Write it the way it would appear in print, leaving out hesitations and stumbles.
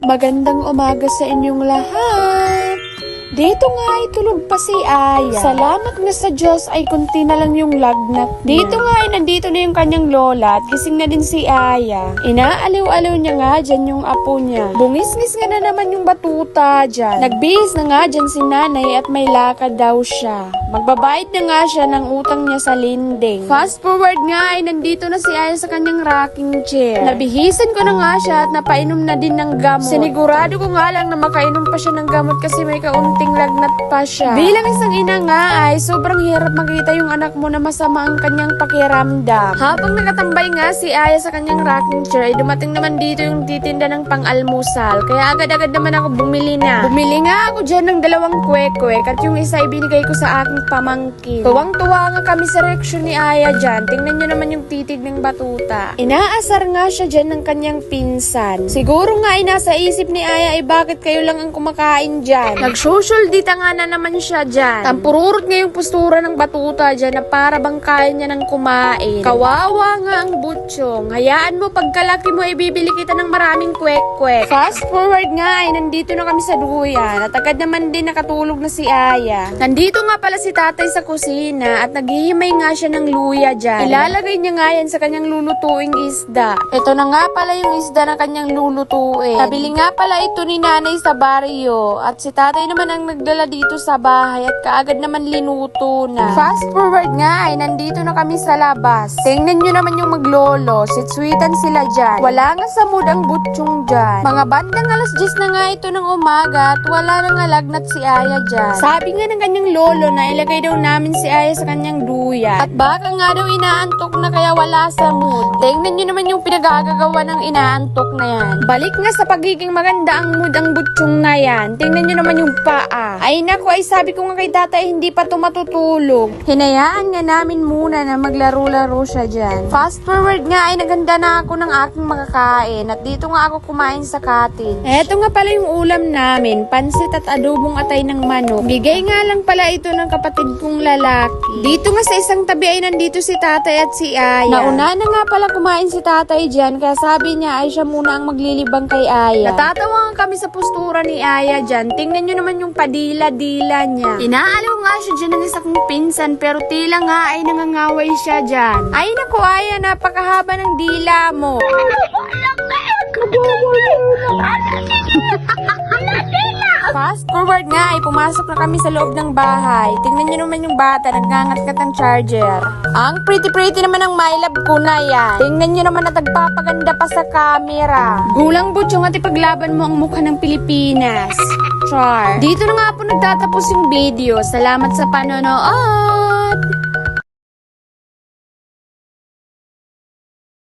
Magandang umaga sa inyong lahat. Dito nga ay tulog pa si Aya. Salamat nga sa Diyos ay kunti na lang yung lagnat niya. Dito nga ay nandito na yung kanyang lola at gising na din si Aya. Inaaliw-aliw niya nga dyan yung apo niya. Bungis-ngis nga na naman yung batuta dyan. Nagbihis na nga dyan si nanay at may lakad daw siya. Magbabayad na nga siya ng utang niya sa linding. Fast forward nga ay nandito na si Aya sa kanyang rocking chair. Nabihisan ko na nga siya at napainom na din ng gamot. Sinigurado ko nga lang na makainom pa siya ng gamot kasi may kaunting lagnat pa siya. Bilang isang ina nga ay sobrang hirap makita yung anak mo na masama ang kanyang pakiramdam. Habang nakatambay nga si Aya sa kanyang rocking chair ay dumating naman dito yung titinda ng pang-almusal. Kaya agad-agad naman ako bumili na. Bumili nga ako dyan ng 2 kwek-kwek at yung isa ibinigay ko sa aking pamangkin. Tuwang-tuwa nga kami sa reaksyon ni Aya dyan. Tingnan nyo naman yung titig ng batuta. Inaasar nga siya dyan ng kanyang pinsan. Siguro nga ay nasa isip ni Aya ay bakit kayo lang ang kumakain dyan. Nag-social dita nga na naman siya dyan. Tampururot nga yung postura ng batuta dyan na para bang kaya niya ng kumain. Kawawa nga ang butsyong. Hayaan mo pagkalaki mo ay bibili kita ng maraming kwek-kwek. Fast forward nga ay nandito na kami sa duyan at agad naman din nakatulog na si Aya. Nandito nga pala si tatay sa kusina at naghihimay nga siya ng luya dyan. Ilalagay niya nga yan sa kanyang lulutuing isda. Ito na nga pala yung isda na kanyang lulutuin. Nabili nga pala ito ni nanay sa baryo at si tatay naman ang nagdala dito sa bahay at kaagad naman linuto na. Fast forward nga ay nandito na kami sa labas. Tingnan nyo naman yung maglolo. Sweet-sweetan sila dyan. Wala nga sa mood ang butsyong dyan. Mga bandang alas 10 na nga ito ng umaga at wala na nga lagnat si Aya dyan. Sabi nga ng kanyang lolo na ilagay daw namin si Aya sa kanyang duya. At baka nga daw inaantok na kaya wala sa mood. Tingnan nyo naman yung pinagagagawa ng inaantok na yan. Balik nga sa pagiging maganda ang mood ang butsyong na yan. Tingnan nyo naman yung paa. Ay naku, ay sabi ko nga kay tatay hindi pa tumatutulog. Hinayaan nga namin muna na maglaro-laro siya dyan. Fast forward nga ay naganda na ako ng aking makakain at dito nga ako kumain sa cottage. Eto nga pala yung ulam namin, pansit at adobong atay ng manok. Bigay nga lang pala ito ng kapatid kong lalaki. Dito nga sa isang tabi ay nandito si tatay at si Aya. Nauna na nga pala kumain si tatay dyan kaya sabi niya ay siya muna ang maglilibang kay Aya. Natatawa nga kami sa postura ni Aya dyan. Tingnan nyo naman yung padila-dila niya. Inaalaw nga siya dyan ng isang pinsan pero tila nga ay nangangaway siya dyan. Ay naku Aya, napakahaba ng dila mo. Fast forward nga ay pumasok na kami sa loob ng bahay. Tingnan nyo naman yung bata, nagngangat-ngat ng charger. Ang pretty-pretty naman ng my love ko na yan. Tingnan nyo naman na tagpapaganda pa sa camera. Gulang butsyong at ipaglaban mo ang mukha ng Pilipinas. Char. Dito na nga po nagtatapos yung video. Salamat sa panonood!